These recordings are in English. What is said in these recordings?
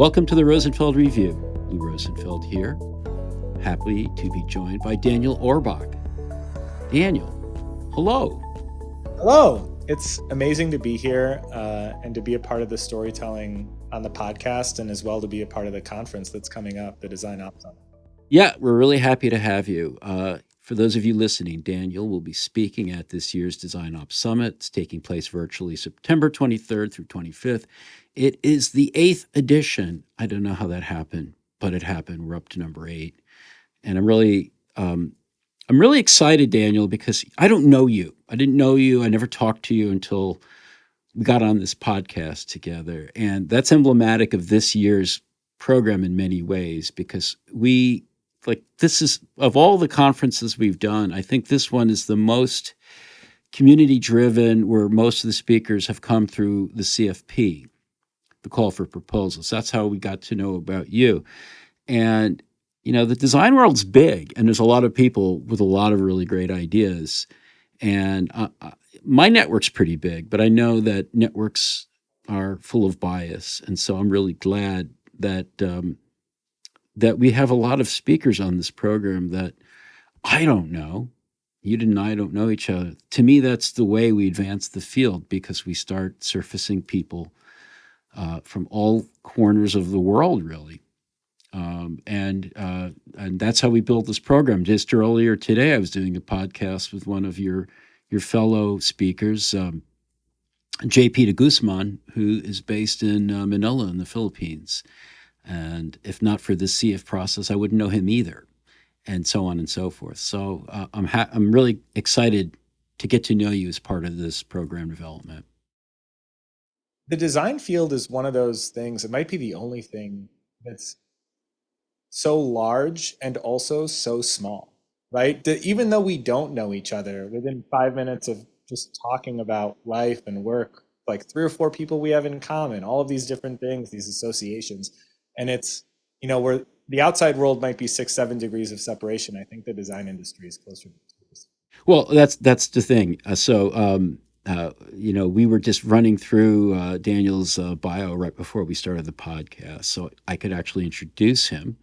Welcome to the Rosenfeld Review. Lou Rosenfeld here, happy to be joined by Daniel Orbach. Daniel, hello. Hello. It's amazing to be here and to be a part of the storytelling on the podcast, and as well to be a part of the conference that's coming up, the DesignOps Summit. Yeah, we're really happy to have you. For those of you listening, Daniel will be speaking at this year's DesignOps Summit. It's taking place virtually September 23rd through 25th. It is the 8th edition. I don't know how that happened, but it happened. We're up to number 8. And I'm really excited, Daniel, because I don't know you. I didn't know you. I never talked to you until we got on this podcast together. And that's emblematic of this year's program in many ways, because this is, of all the conferences we've done, I think this one is the most community driven, where most of the speakers have come through the CFP, the call for proposals. That's how we got to know about you. And, the design world's big, and there's a lot of people with a lot of really great ideas. And my network's pretty big, but I know that networks are full of bias. And so I'm really glad that that we have a lot of speakers on this program that I don't know. You and I don't know each other. To me, that's the way we advance the field, because we start surfacing people from all corners of the world, really. And that's how we built this program. Just earlier today, I was doing a podcast with one of your fellow speakers, JP de Guzman, who is based in Manila in the Philippines. And if not for this CF process, I wouldn't know him either, and so on and so forth. So I'm really excited to get to know you as part of this program development. The design field is one of those things, it might be the only thing that's so large and also so small, right? Even though we don't know each other, within 5 minutes of just talking about life and work, like 3 or 4 people we have in common, all of these different things, these associations. And it's, where the outside world might be 6-7 degrees of separation, I think the design industry is closer to 2. Well, that's the thing. We were just running through Daniel's bio right before we started the podcast, so I could actually introduce him.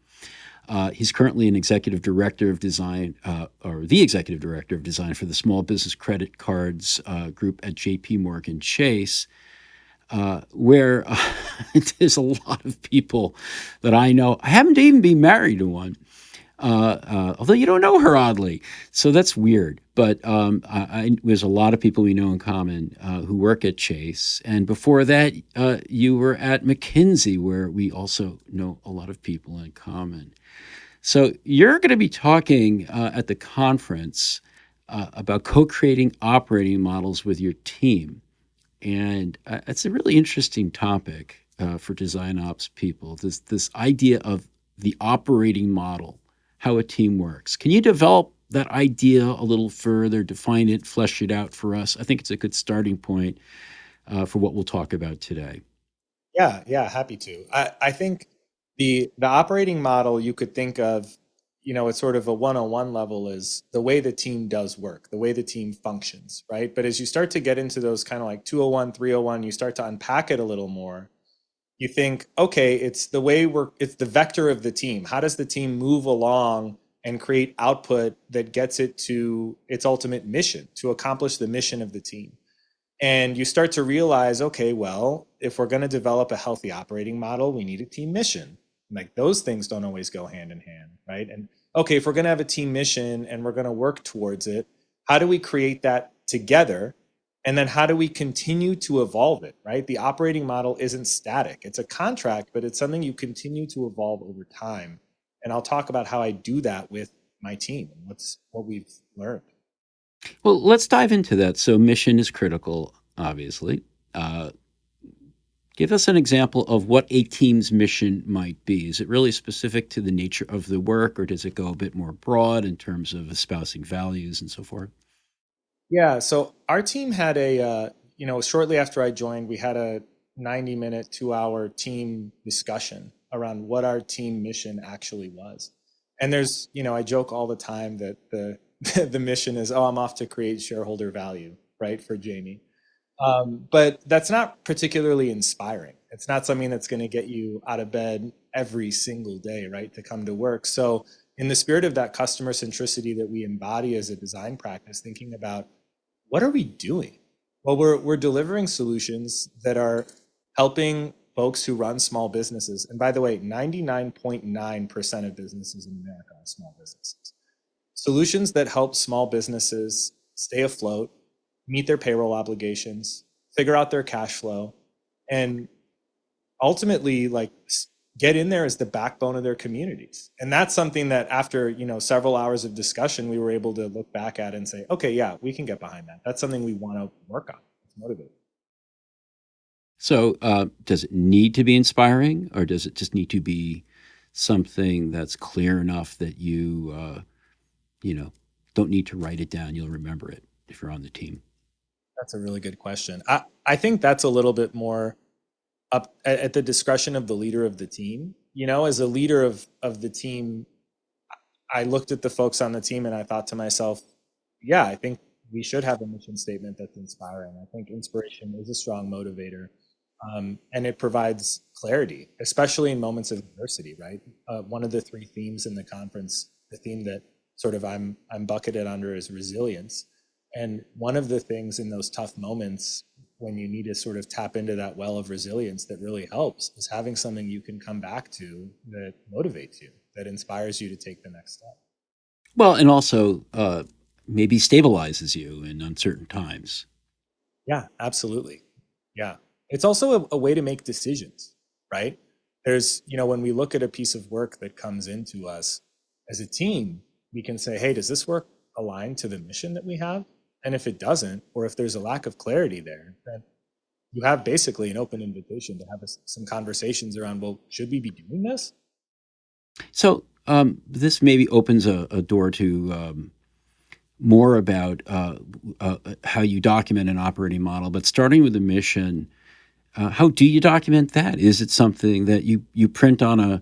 He's currently an executive director of design, or the executive director of design for the small business credit cards group at JP Morgan Chase, where there's a lot of people that I know. I happen to even be married to one, although you don't know her, oddly. So that's weird. But there's a lot of people we know in common who work at Chase. And before that, you were at McKinsey, where we also know a lot of people in common. So you're going to be talking at the conference about co-creating operating models with your team. And it's a really interesting topic for design ops people, this idea of the operating model, how a team works. Can you develop that idea a little further, define it, flesh it out for us? I think it's a good starting point for what we'll talk about today. Yeah, happy to. I think the operating model you could think of, it's sort of a one-on-one level, is the way the team does work, the way the team functions, right? But as you start to get into those kind of like 201, 301, you start to unpack it a little more. You think, okay, it's the vector of the team. How does the team move along and create output that gets it to its ultimate mission, to accomplish the mission of the team? And you start to realize, okay, well, if we're going to develop a healthy operating model, we need a team mission. Like, those things don't always go hand in hand, right? And okay, if we're going to have a team mission and we're going to work towards it, how do we create that together? And then how do we continue to evolve it, right? The operating model isn't static. It's a contract, but it's something you continue to evolve over time. And I'll talk about how I do that with my team and what we've learned. Well, let's dive into that. So mission is critical, obviously. Give us an example of what a team's mission might be. Is it really specific to the nature of the work, or does it go a bit more broad in terms of espousing values and so forth? Yeah, so our team had shortly after I joined, we had a 90-minute, 2-hour team discussion around what our team mission actually was. And I joke all the time that the mission is, I'm off to create shareholder value, right, for Jamie. But that's not particularly inspiring, It's not something that's going to get you out of bed every single day, right, to come to work. So in the spirit of that customer centricity that we embody as a design practice, thinking about what are we doing? Well, we're delivering solutions that are helping folks who run small businesses. And by the way, 99.9% of businesses in America are small businesses. Solutions that help small businesses stay afloat, meet their payroll obligations, figure out their cash flow, and ultimately like get in there as the backbone of their communities. And that's something that after, several hours of discussion, we were able to look back at and say, okay, yeah, we can get behind that. That's something we want to work on. It's motivating. So, does it need to be inspiring, or does it just need to be something that's clear enough that you know, don't need to write it down? You'll remember it if you're on the team. That's a really good question. I think that's a little bit more up at the discretion of the leader of the team. As a leader of the team, I looked at the folks on the team and I thought to myself, yeah, I think we should have a mission statement that's inspiring. I think inspiration is a strong motivator, and it provides clarity, especially in moments of adversity, right? One of the three themes in the conference, the theme that sort of I'm bucketed under is resilience. And one of the things in those tough moments when you need to sort of tap into that well of resilience that really helps is having something you can come back to that motivates you, that inspires you to take the next step. Well, and also maybe stabilizes you in uncertain times. Yeah, absolutely. Yeah. It's also a way to make decisions, right? There's, when we look at a piece of work that comes into us as a team, we can say, hey, does this work align to the mission that we have? And if it doesn't, or if there's a lack of clarity there, then you have basically an open invitation to have some conversations around, well, should we be doing this? So, this maybe opens a door to more about how you document an operating model, but starting with the mission. How do you document that? Is it something that you print on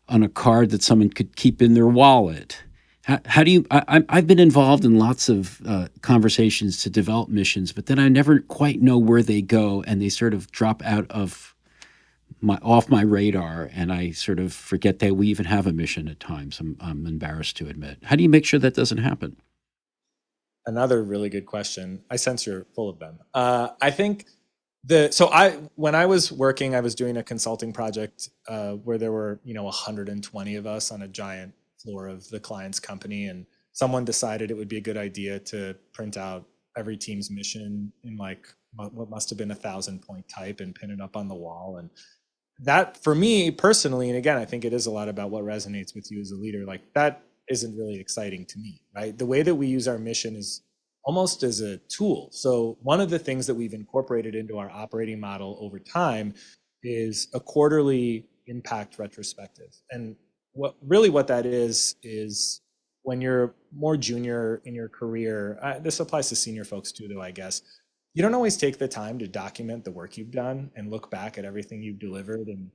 a card that someone could keep in their wallet? How do you? I've been involved in lots of conversations to develop missions, but then I never quite know where they go, and they sort of drop out of off my radar, and I sort of forget that we even have a mission at times. I'm embarrassed to admit. How do you make sure that doesn't happen? Another really good question. I sense you're full of them. I think when I was working, I was doing a consulting project where there were 120 of us on a giant floor of the client's company, and someone decided it would be a good idea to print out every team's mission in like what must have been 1,000-point type and pin it up on the wall. And that for me personally, and again, I think it is a lot about what resonates with you as a leader, like that isn't really exciting to me, right? The way that we use our mission is almost as a tool. So one of the things that we've incorporated into our operating model over time is a quarterly impact retrospective. And what that is when you're more junior in your career, this applies to senior folks too, though, I guess, you don't always take the time to document the work you've done and look back at everything you've delivered and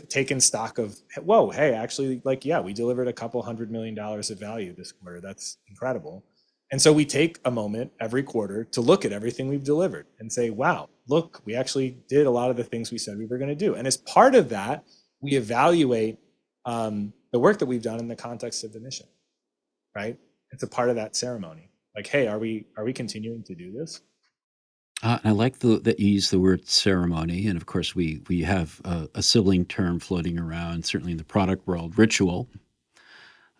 taken stock of, whoa, hey, actually, like, yeah, we delivered a couple $100 million of value this quarter. That's incredible. And so we take a moment every quarter to look at everything we've delivered and say, wow, look, we actually did a lot of the things we said we were going to do. And as part of that, we evaluate the work that we've done in the context of the mission, right? It's a part of that ceremony. Like, hey, are we continuing to do this? I like that you use the word ceremony, and of course, we have a sibling term floating around, certainly in the product world, ritual.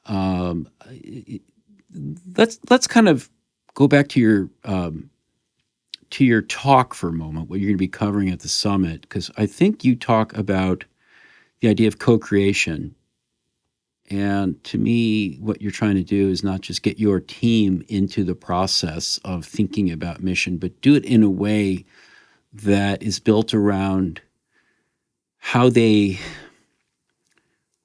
Um, let's kind of go back to your talk for a moment. What you're going to be covering at the summit, because I think you talk about the idea of co-creation. And to me, what you're trying to do is not just get your team into the process of thinking about mission, but do it in a way that is built around how they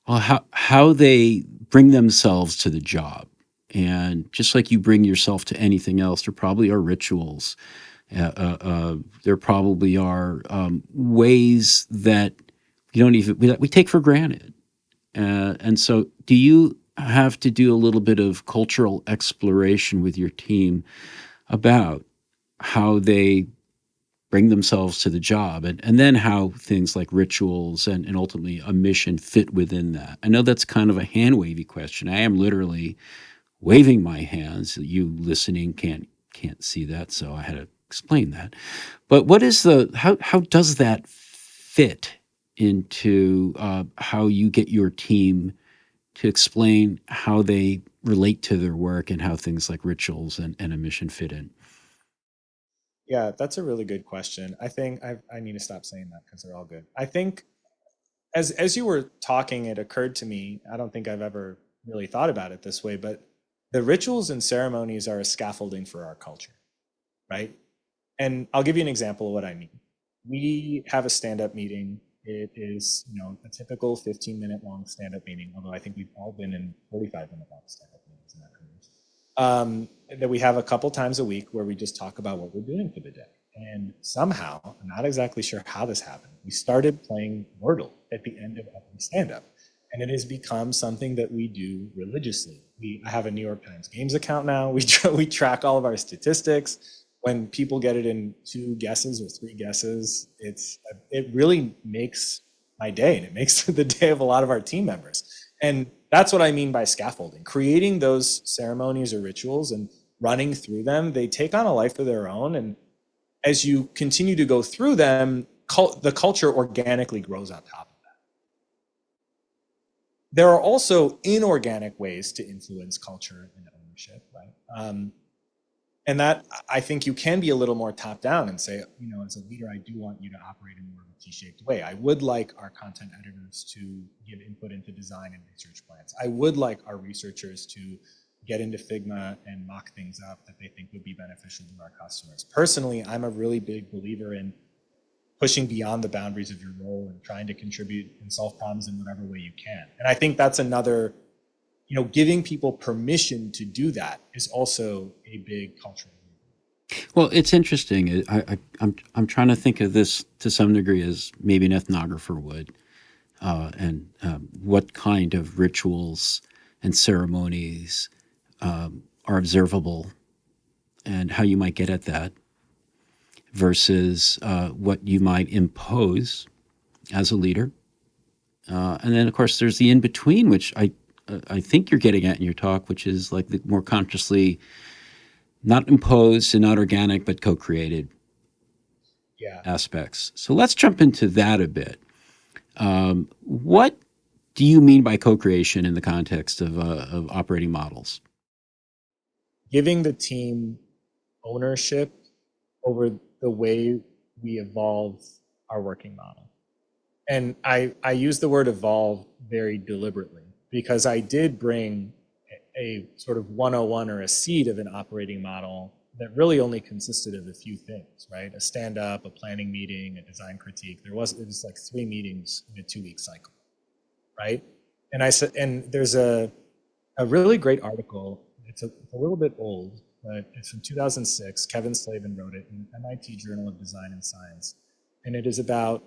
how they bring themselves to the job. And just like you bring yourself to anything else, there probably are rituals. There probably are ways that you don't even we take for granted. And so, do you have to do a little bit of cultural exploration with your team about how they bring themselves to the job, and then how things like rituals and ultimately a mission fit within that. I know that's kind of a hand wavy question. I am literally waving my hands. You listening can't see that, so I had to explain that. But what is the how does that fit into how you get your team to explain how they relate to their work and how things like rituals and a mission fit in? Yeah, that's a really good question. I think I need to stop saying that because they're all good. I think as you were talking, it occurred to me, I don't think I've ever really thought about it this way, but the rituals and ceremonies are a scaffolding for our culture, right? And I'll give you an example of what I mean. We have a stand-up meeting. It is, a typical 15-minute long stand-up meeting, although I think we've all been in 45-minute long stand-up meetings in our careers. That we have a couple times a week where we just talk about what we're doing for the day. And somehow, I'm not exactly sure how this happened, we started playing Wordle at the end of every stand-up. And it has become something that we do religiously. I have a New York Times Games account now. We track all of our statistics. When people get it in 2 guesses or 3 guesses, it really makes my day, and it makes the day of a lot of our team members. And that's what I mean by scaffolding. Creating those ceremonies or rituals and running through them, they take on a life of their own. And as you continue to go through them, the culture organically grows on top of that. There are also inorganic ways to influence culture and ownership, right? And that, I think you can be a little more top down and say, as a leader, I do want you to operate in more of a T-shaped way. I would like our content editors to give input into design and research plans. I would like our researchers to get into Figma and mock things up that they think would be beneficial to our customers. Personally, I'm a really big believer in pushing beyond the boundaries of your role and trying to contribute and solve problems in whatever way you can. And I think that's another, giving people permission to do that is also a big cultural movement. Well, it's interesting. I'm trying to think of this to some degree as maybe an ethnographer would, and what kind of rituals and ceremonies are observable, and how you might get at that versus what you might impose as a leader. And then, of course, there's the in between, which I think you're getting at in your talk, which is like the more consciously not imposed and not organic, but co-created aspects. So let's jump into that a bit. What do you mean by co-creation in the context of operating models? Giving the team ownership over the way we evolve our working model. And I use the word evolve very deliberately because I did bring a sort of 101 or a seed of an operating model that really only consisted of a few things, right? A stand-up, a planning meeting, a design critique. It was like 3 meetings in a 2-week cycle, right? And I said, and there's a really great article. It's a little bit old, but it's from 2006. Kevin Slavin wrote it in MIT Journal of Design and Science. And it is about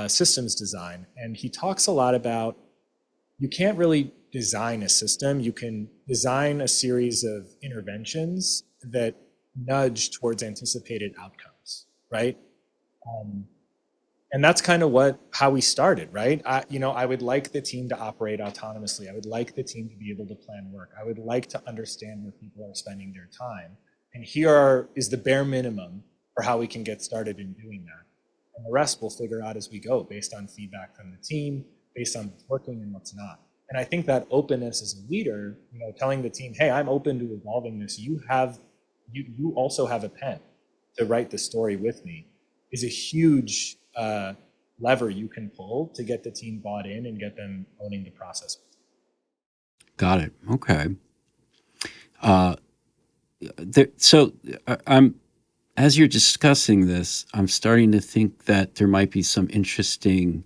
systems design. And he talks a lot about you can't really design a system. You can design a series of interventions that nudge towards anticipated outcomes, right? And that's kind of how we started, right? I would like the team to operate autonomously. I would like the team to be able to plan work. I would like to understand where people are spending their time. And here is the bare minimum for how we can get started in doing that. And the rest we'll figure out as we go based on feedback from the team, based on what's working and what's not. And I think that openness as a leader, telling the team, hey, I'm open to evolving this. You also have a pen to write the story with me, is a huge lever you can pull to get the team bought in and get them owning the process. Got it. Okay. I'm as you're discussing this, I'm starting to think that there might be some interesting,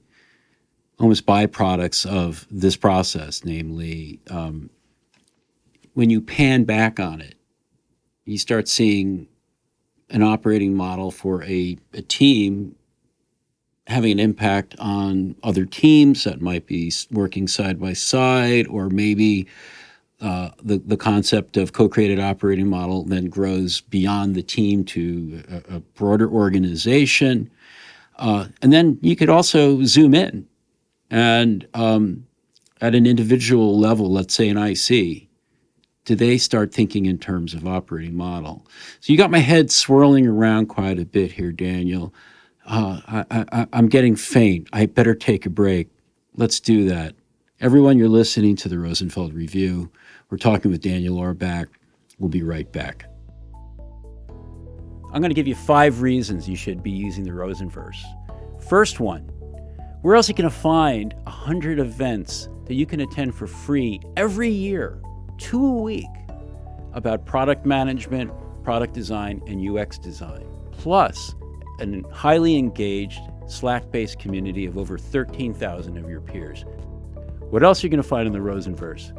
almost byproducts of this process. Namely, when you pan back on it, you start seeing an operating model for a team having an impact on other teams that might be working side by side, or maybe the concept of co-created operating model then grows beyond the team to a broader organization. And then you could also zoom in and at an individual level, let's say an IC, do they start thinking in terms of operating model? So you got my head swirling around quite a bit here, Daniel. I'm getting faint. I better take a break. Let's do that. Everyone, you're listening to the Rosenfeld Review. We're talking with Daniel Orbach. We'll be right back. I'm going to give you 5 reasons you should be using the Rosenverse. First one, where else are you going to find 100 events that you can attend for free every year, 2 a week, about product management, product design, and UX design, plus a highly engaged Slack-based community of over 13,000 of your peers. What else are you going to find in the Rosenverse?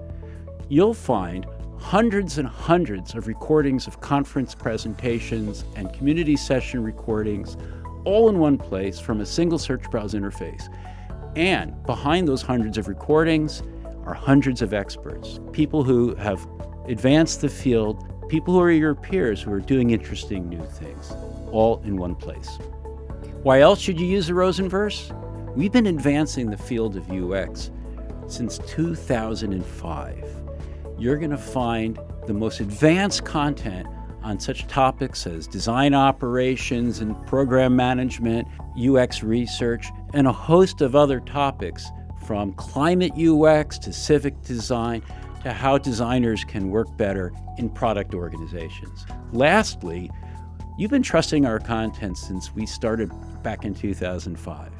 You'll find hundreds and hundreds of recordings of conference presentations and community session recordings, all in one place from a single search browser interface. And behind those hundreds of recordings are hundreds of experts, people who have advanced the field, people who are your peers who are doing interesting new things, all in one place. Why else should you use the Rosenverse? We've been advancing the field of UX since 2005. You're going to find the most advanced content on such topics as design operations and program management, UX research, and a host of other topics from climate UX to civic design to how designers can work better in product organizations. Lastly, you've been trusting our content since we started back in 2005.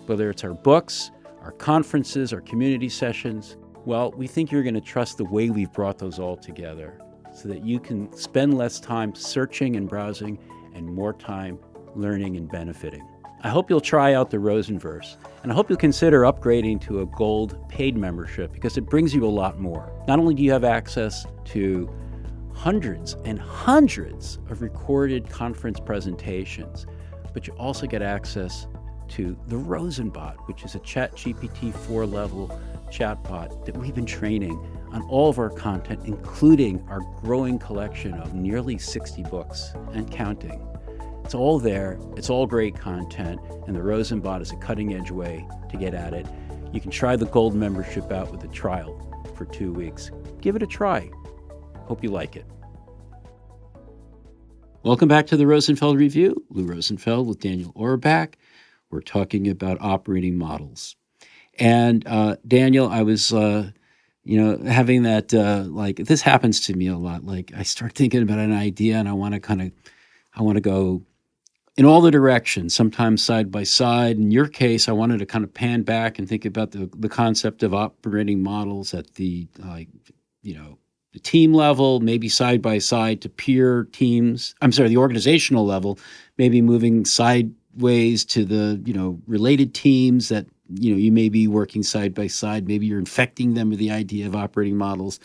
Whether it's our books, our conferences, our community sessions, well, we think you're going to trust the way we've brought those all together so that you can spend less time searching and browsing and more time learning and benefiting. I hope you'll try out the Rosenverse, and I hope you'll consider upgrading to a gold paid membership because it brings you a lot more. Not only do you have access to hundreds and hundreds of recorded conference presentations, but you also get access to the Rosenbot, which is a ChatGPT 4 level chatbot that we've been training on all of our content, including our growing collection of nearly 60 books and counting. It's all there, it's all great content, and the Rosenbot is a cutting-edge way to get at it. You can try the gold membership out with a trial for 2 weeks. Give it a try. Hope you like it. Welcome back to the Rosenfeld Review. Lou Rosenfeld with Daniel Orbach. We're talking about operating models. And Daniel, I was, having that, this happens to me a lot. Like I start thinking about an idea and I want to go in all the directions, sometimes side by side. In your case, I wanted to kind of pan back and think about the concept of operating models at the team level, maybe side by side to peer teams. The organizational level, maybe moving sideways to the, related teams that, you may be working side by side. Maybe you're infecting them with the idea of operating models.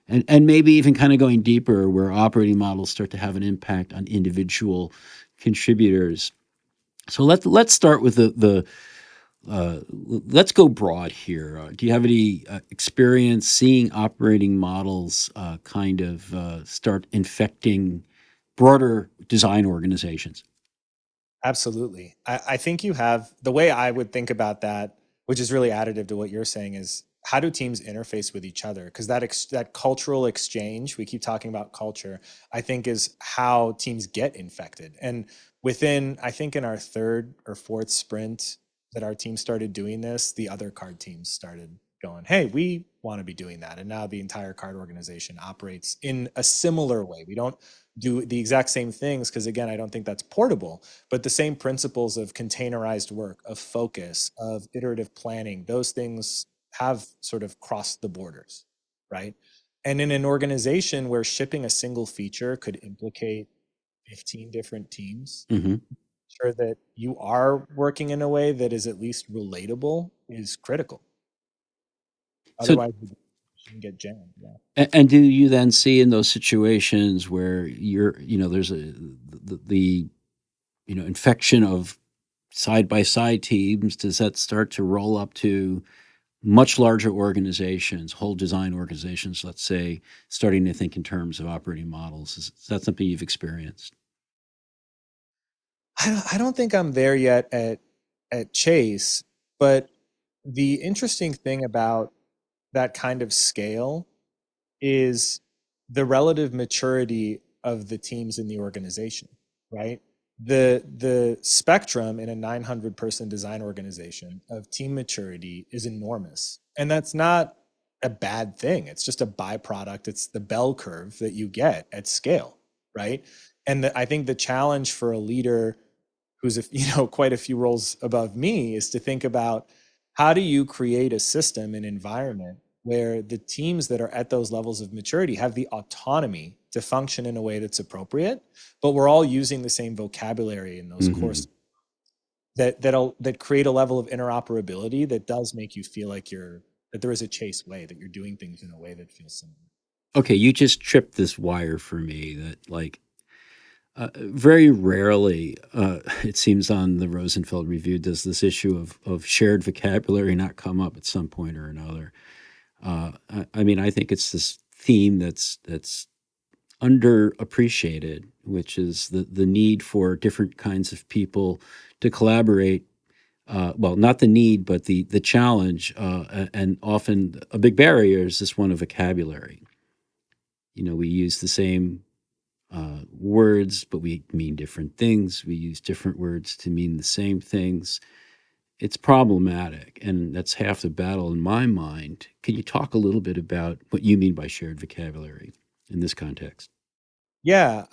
And maybe even kind of going deeper where operating models start to have an impact on individual contributors. So let's start with let's go broad here. Do you have any experience seeing operating models start infecting broader design organizations? Absolutely. I think you have the way I would think about that, which is really additive to what you're saying, is how do teams interface with each other? Because that cultural exchange, we keep talking about culture, I think is how teams get infected. And I think in our 3rd or 4th sprint that our team started doing this, the other card teams started going, hey, we want to be doing that. And now the entire card organization operates in a similar way. We don't do the exact same things because, again, I don't think that's portable, but the same principles of containerized work, of focus, of iterative planning, those things have sort of crossed the borders, right? And in an organization where shipping a single feature could implicate 15 different teams, Mm-hmm. sure that you are working in a way that is at least relatable is critical. So, Otherwise, you can get jammed. Yeah. and do you then see in those situations where there's the infection of side by side teams, does that start to roll up to much larger organizations, whole design organizations, let's say, starting to think in terms of operating models? Is that something you've experienced? I don't think I'm there yet at Chase, but the interesting thing about that kind of scale is the relative maturity of the teams in the organization, right? The spectrum in a 900 person design organization of team maturity is enormous. And that's not a bad thing. It's just a byproduct. It's the bell curve that you get at scale, right? And I think the challenge for a leader who's quite a few roles above me is to think about how do you create a system and environment where the teams that are at those levels of maturity have the autonomy to function in a way that's appropriate, but we're all using the same vocabulary in those Mm-hmm. courses that create a level of interoperability that does make you feel like that there is a Chase way, that you're doing things in a way that feels similar. Okay, you just tripped this wire for me that, like, very rarely, it seems on the Rosenfeld Review, does this issue of shared vocabulary not come up at some point or another. I mean, I think it's this theme that's underappreciated, which is the need for different kinds of people to collaborate. Well, not the need, but the challenge, and often a big barrier is this one of vocabulary. We use the same words, but we mean different things. We use different words to mean the same things. It's problematic, and that's half the battle in my mind. Can you talk a little bit about what you mean by shared vocabulary in this context? Yeah,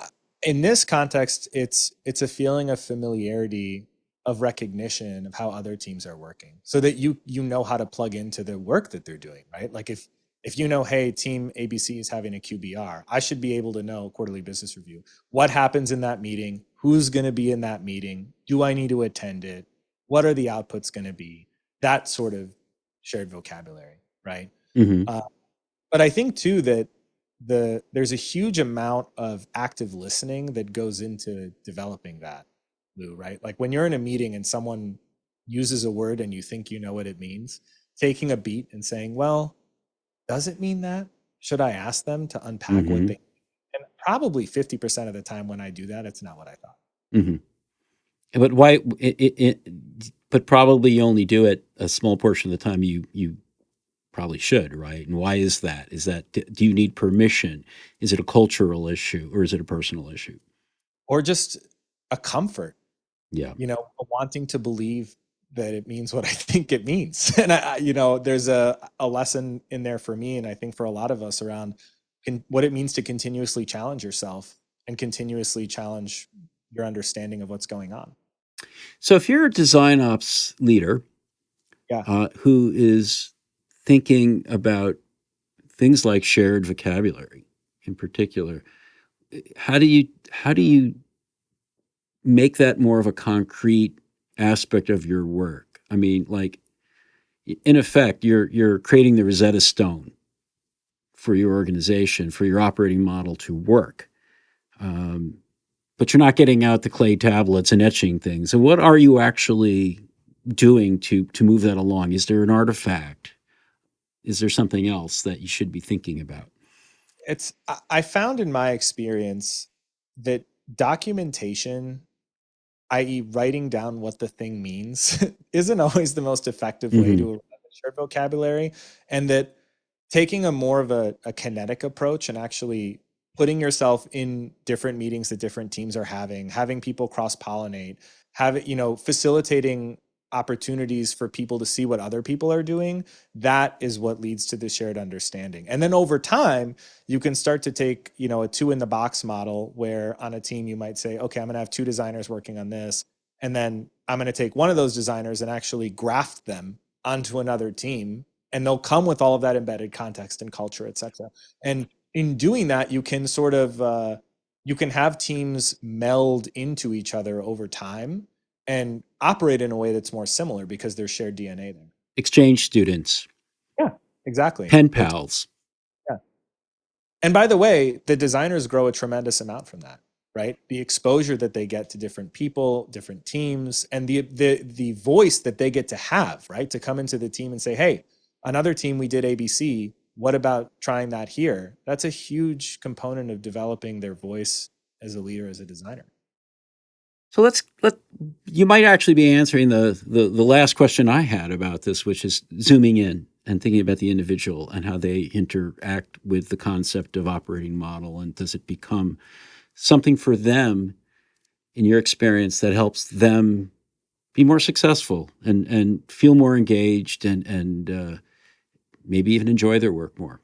in this context, it's a feeling of familiarity, of recognition of how other teams are working, so that you know how to plug into the work that they're doing, right? Like if you know, hey, team ABC is having a QBR, I should be able to know quarterly business review. What happens in that meeting? Who's going to be in that meeting? Do I need to attend it? What are the outputs going to be? That sort of shared vocabulary, right? Hmm. Uh, but I think too that there's a huge amount of active listening that goes into developing that, Lou, right? Like when you're in a meeting and someone uses a word and you think you know what it means, taking a beat and saying, well, does it mean that? Should I ask them to unpack what Hmm. they, and probably 50% of the time when I do that, it's not what I thought. Hmm. But why? But probably you only do it a small portion of the time. You probably should, right? And why is that? Is that, do you need permission? Is it a cultural issue or is it a personal issue? Or just a comfort, Yeah. a wanting to believe that it means what I think it means. And there's a lesson in there for me, and I think for a lot of us around what it means to continuously challenge yourself and continuously challenge your understanding of what's going on. So if you're a design ops leader Yeah. who is thinking about things like shared vocabulary in particular, how do you make that more of a concrete aspect of your work? I mean, like, in effect, you're creating the Rosetta Stone for your organization, for your operating model to work. Um, but you're not getting out the clay tablets and etching things. So what are you actually doing to move that along? Is there an artifact? Is there something else that you should be thinking about? I found in my experience that documentation, i.e., writing down what the thing means, isn't always the most effective way Hmm. to arrive at shared vocabulary. And that taking a more of a kinetic approach and actually putting yourself in different meetings that different teams are having people cross pollinate, facilitating opportunities for people to see what other people are doing, that is what leads to the shared understanding. And then over time, you can start to take, a two in the box model where on a team you might say, okay, I'm going to have two designers working on this. And then I'm going to take one of those designers and actually graft them onto another team, and they'll come with all of that embedded context and culture, et cetera. And in doing that, you can sort of you can have teams meld into each other over time and operate in a way that's more similar because there's shared DNA there. Exchange students, Yeah, exactly. pen It's pals. yeah. And by the way, the designers grow a tremendous amount from that, right? The exposure that they get to different people, different teams, and the voice that they get to have, right? To come into the team and say, "Hey, Another team, we did ABC. What about trying that here? That's a huge component of developing their voice as a leader, as a designer. So let you might actually be answering the last question I had about this, which is zooming in and thinking about the individual and how they interact with the concept of operating model, and does it become something for them in your experience that helps them be more successful and feel more engaged and maybe even enjoy their work more.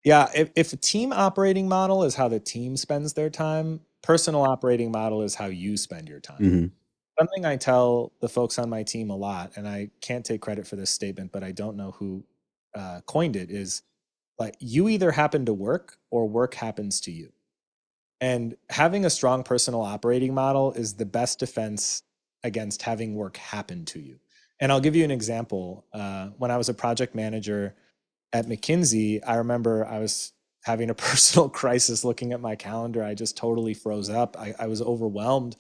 Yeah, if a team operating model is how the team spends their time, personal operating model is how you spend your time. Mm-hmm. Something I tell the folks on my team a lot, and I can't take credit for this statement, but I don't know who coined it, is like, you either happen to work or work happens to you. And having a strong personal operating model is the best defense against having work happen to you. And I'll give you an example. When I was a project manager at McKinsey, I remember I was having a personal crisis looking at my calendar. I just totally froze up. I was overwhelmed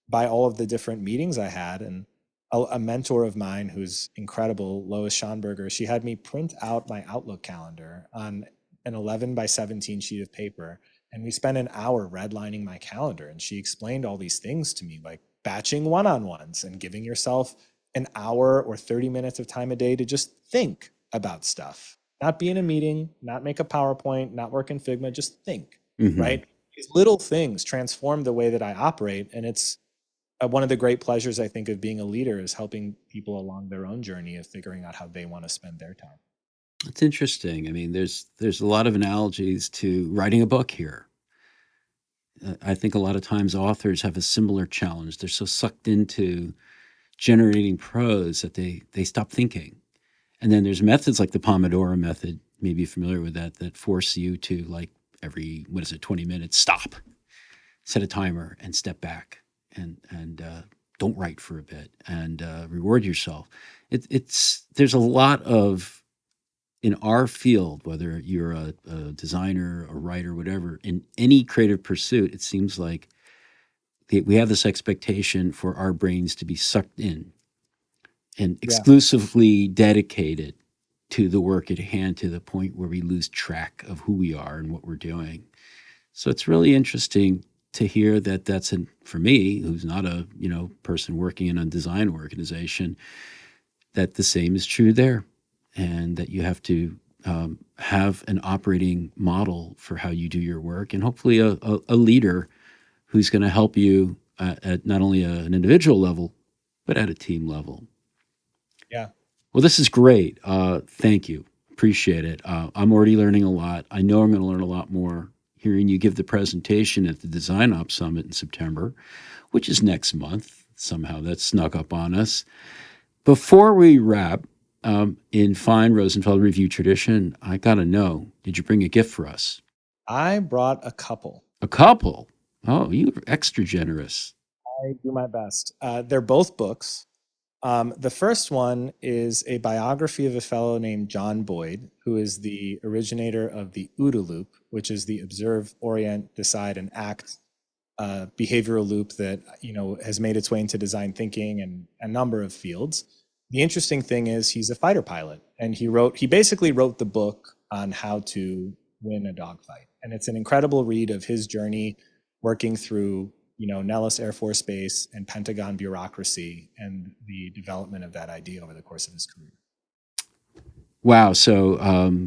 by all of the different meetings I had. And a mentor of mine who's incredible, Lois Schonberger, she had me print out my Outlook calendar on an 11 by 17 sheet of paper. And we spent an hour redlining my calendar. And she explained all these things to me, like batching one on ones and giving yourself an hour or 30 minutes of time a day to just think about stuff, not be in a meeting, not make a PowerPoint, not work in Figma, just think, Mm-hmm. right? These little things transform the way that I operate. And it's one of the great pleasures, I think, of being a leader is helping people along their own journey of figuring out how they want to spend their time. It's interesting. I mean, there's a lot of analogies to writing a book here. I think a lot of times authors have a similar challenge. They're so sucked into generating prose that they stop thinking. And then there's methods like the Pomodoro method, maybe you're familiar with that, that force you to, like, every, 20 minutes, stop, set a timer and step back and don't write for a bit and reward yourself. There's a lot of, in our field, whether you're a designer, a writer, whatever, in any creative pursuit, it seems like we have this expectation for our brains to be sucked in and Yeah. exclusively dedicated to the work at hand, to the point where we lose track of who we are and what we're doing. So it's really interesting to hear that for me, who's not a person working in a design organization, that the same is true there, and that you have to have an operating model for how you do your work, and hopefully a leader who's going to help you at not only an individual level, but at a team level. Yeah. Well, this is great. Thank you. Appreciate it. I'm already learning a lot. I know I'm going to learn a lot more hearing you give the presentation at the DesignOps Summit in September, which is next month. Somehow that snuck up on us. Before we wrap, in fine Rosenfeld review tradition, I got to know, did you bring a gift for us? I brought a couple. A couple? Oh, you were extra generous. I do my best. They're both books. The first one is a biography of a fellow named John Boyd, who is the originator of the OODA loop, which is the observe, orient, decide, and act behavioral loop that has made its way into design thinking and a number of fields. The interesting thing is he's a fighter pilot, and he basically wrote the book on how to win a dogfight, and it's an incredible read of his journey working through Nellis Air Force Base and Pentagon bureaucracy and the development of that idea over the course of his career. Wow. So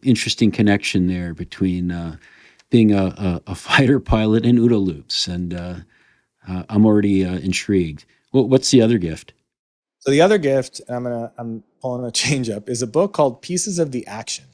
interesting connection there between being a fighter pilot and OODA loops, and I'm already intrigued. What's the other gift? So the other gift, I'm pulling a change up, is a book called Pieces of the Action.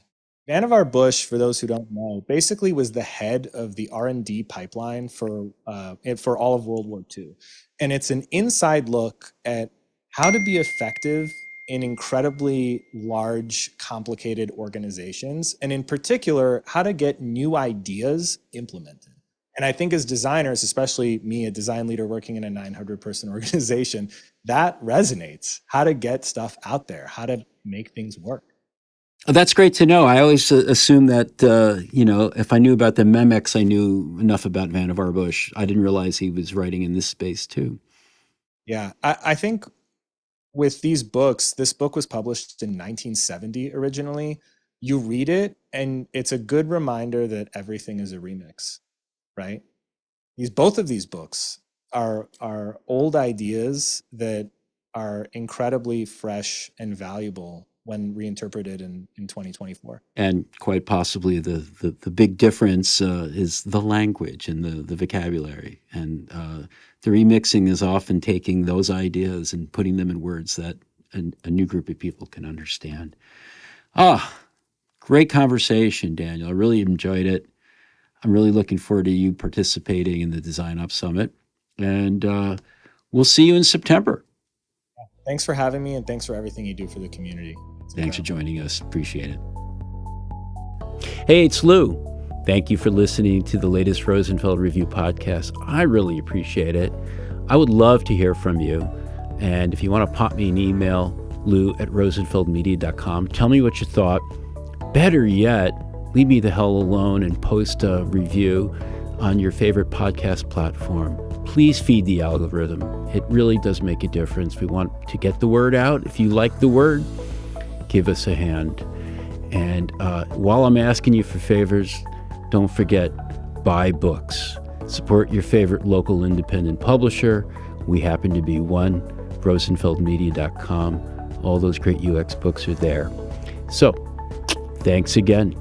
Vannevar Bush, for those who don't know, basically was the head of the R&D pipeline for all of World War II. And it's an inside look at how to be effective in incredibly large, complicated organizations, and in particular, how to get new ideas implemented. And I think as designers, especially me, a design leader working in a 900-person organization, that resonates. How to get stuff out there, how to make things work. That's great to know. I always assumed that, if I knew about the Memex, I knew enough about Vannevar Bush. I didn't realize he was writing in this space too. Yeah, I think with these books, this book was published in 1970 originally. You read it, and it's a good reminder that everything is a remix, right? Both of these books are old ideas that are incredibly fresh and valuable when reinterpreted in 2024. And quite possibly the big difference is the language and the vocabulary. And the remixing is often taking those ideas and putting them in words that a new group of people can understand. Great conversation, Daniel. I really enjoyed it. I'm really looking forward to you participating in the DesignOps Summit. And we'll see you in September. Thanks for having me, and thanks for everything you do for the community. Thanks for joining us. Appreciate it. Hey, it's Lou. Thank you for listening to the latest Rosenfeld Review podcast. I really appreciate it. I would love to hear from you. And if you want to pop me an email, lou@rosenfeldmedia.com, tell me what you thought. Better yet, leave me the hell alone and post a review on your favorite podcast platform. Please feed the algorithm. It really does make a difference. We want to get the word out. If you like the word, give us a hand. And while I'm asking you for favors, don't forget, buy books. Support your favorite local independent publisher. We happen to be one, rosenfeldmedia.com. All those great UX books are there. So, thanks again.